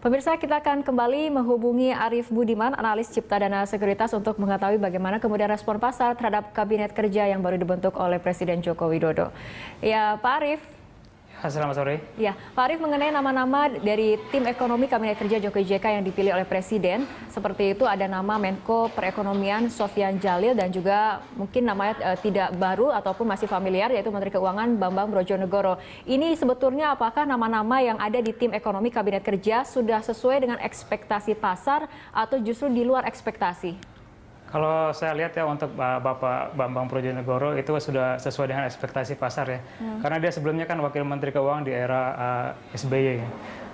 Pemirsa, kita akan kembali menghubungi Arief Budiman, analis Cipta Dana Sekuritas untuk mengetahui bagaimana kemudian respon pasar terhadap kabinet kerja yang baru dibentuk oleh Presiden Joko Widodo. Ya, Pak Arief. Selamat sore. Ya, Pak Arief, mengenai nama-nama dari tim ekonomi Kabinet Kerja Jokowi JK yang dipilih oleh Presiden, seperti itu ada nama Menko Perekonomian Sofyan Djalil dan juga mungkin namanya tidak baru ataupun masih familiar, yaitu Menteri Keuangan Bambang Brojonegoro. Ini sebetulnya apakah nama-nama yang ada di tim ekonomi Kabinet Kerja sudah sesuai dengan ekspektasi pasar atau justru di luar ekspektasi? Kalau saya lihat ya untuk Bapak Bambang Brojonegoro itu sudah sesuai dengan ekspektasi pasar ya. Karena dia sebelumnya kan Wakil Menteri Keuangan di era SBY ya.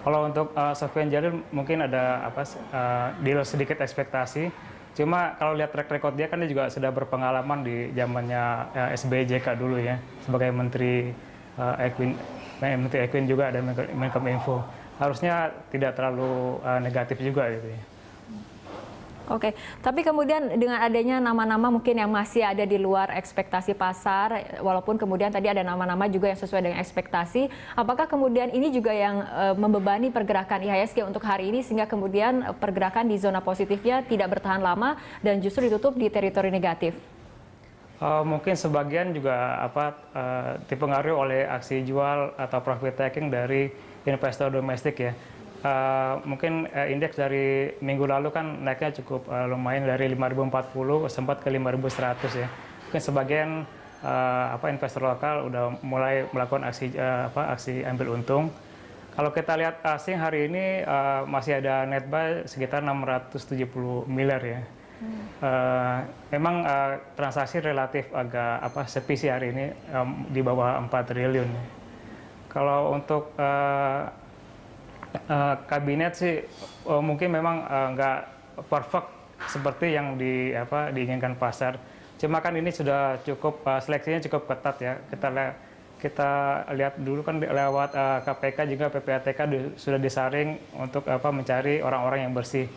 Kalau untuk Sofyan Djalil mungkin ada di luar sedikit ekspektasi. Cuma kalau lihat track record dia kan dia juga sudah berpengalaman di zamannya SBY JK dulu ya. Sebagai Menteri Equine juga ada Menkominfo. Harusnya tidak terlalu negatif juga gitu ya. Oke, tapi kemudian dengan adanya nama-nama mungkin yang masih ada di luar ekspektasi pasar, walaupun kemudian tadi ada nama-nama juga yang sesuai dengan ekspektasi, apakah kemudian ini juga yang membebani pergerakan IHSG untuk hari ini sehingga kemudian pergerakan di zona positifnya tidak bertahan lama dan justru ditutup di teritori negatif? Mungkin sebagian juga dipengaruhi oleh aksi jual atau profit taking dari investor domestik ya. Mungkin indeks dari minggu lalu kan naiknya cukup lumayan dari 5.040 sempat ke 5.100 ya. Mungkin sebagian investor lokal udah mulai melakukan aksi ambil untung. Kalau kita lihat asing hari ini masih ada net buy sekitar 670 miliar ya. Memang transaksi relatif agak sepi sih hari ini di bawah 4 triliun. Kalau untuk kabinet sih mungkin memang nggak perfect seperti yang diinginkan pasar. Cuma kan ini sudah cukup seleksinya cukup ketat ya. Kita lihat dulu kan lewat KPK juga PPATK sudah disaring untuk mencari orang-orang yang bersih.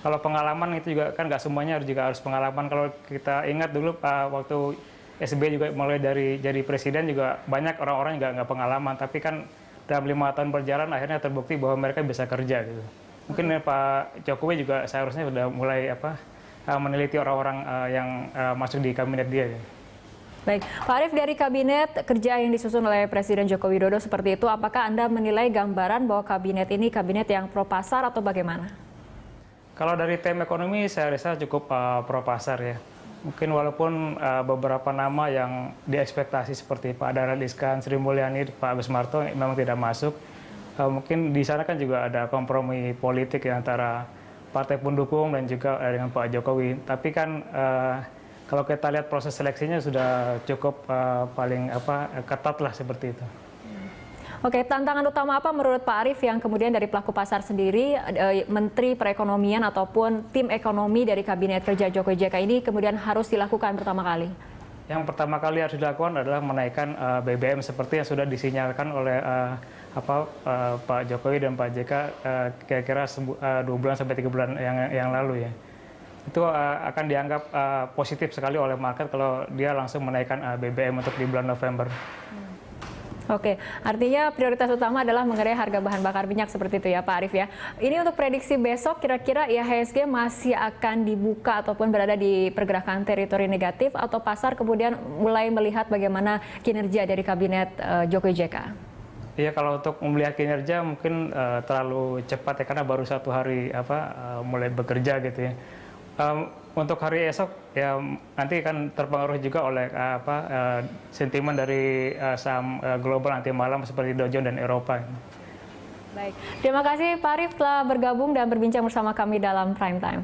Kalau pengalaman itu juga kan nggak semuanya juga harus pengalaman. Kalau kita ingat dulu waktu SBY juga mulai dari jadi presiden juga banyak orang-orang nggak pengalaman, tapi kan dalam 5 tahun berjalan akhirnya terbukti bahwa mereka bisa kerja gitu. Mungkin Pak Jokowi juga seharusnya sudah mulai meneliti orang-orang yang masuk di kabinet dia. Ya. Baik, Pak Arief, dari kabinet kerja yang disusun oleh Presiden Joko Widodo seperti itu, apakah Anda menilai gambaran bahwa kabinet ini kabinet yang pro pasar atau bagaimana? Kalau dari tim ekonomi saya rasa cukup pro pasar ya. Mungkin walaupun beberapa nama yang diekspektasi seperti Pak Dahlan Iskan, Sri Mulyani, Pak Agus Marto memang tidak masuk. Mungkin di sana kan juga ada kompromi politik ya, antara partai pendukung dan juga dengan Pak Jokowi. Tapi kan kalau kita lihat proses seleksinya sudah cukup paling ketat lah seperti itu. Oke, tantangan utama apa menurut Pak Arief yang kemudian dari pelaku pasar sendiri, Menteri Perekonomian ataupun tim ekonomi dari Kabinet Kerja Jokowi JK ini kemudian harus dilakukan pertama kali? Yang pertama kali harus dilakukan adalah menaikkan BBM seperti yang sudah disinyalkan oleh Pak Jokowi dan Pak JK kira-kira 2 bulan sampai 3 bulan yang lalu ya. Itu akan dianggap positif sekali oleh market kalau dia langsung menaikkan BBM untuk di bulan November. Oke, artinya prioritas utama adalah mengenai harga bahan bakar minyak seperti itu ya Pak Arief ya. Ini untuk prediksi besok kira-kira IHSG masih akan dibuka ataupun berada di pergerakan teritori negatif atau pasar kemudian mulai melihat bagaimana kinerja dari kabinet Jokowi JK? Iya, kalau untuk melihat kinerja mungkin terlalu cepat ya karena baru 1 hari mulai bekerja gitu ya. Untuk hari esok ya nanti akan terpengaruh juga oleh sentimen dari saham global nanti malam seperti Dow Jones dan Eropa. Baik, terima kasih Pak Arief telah bergabung dan berbincang bersama kami dalam Prime Time.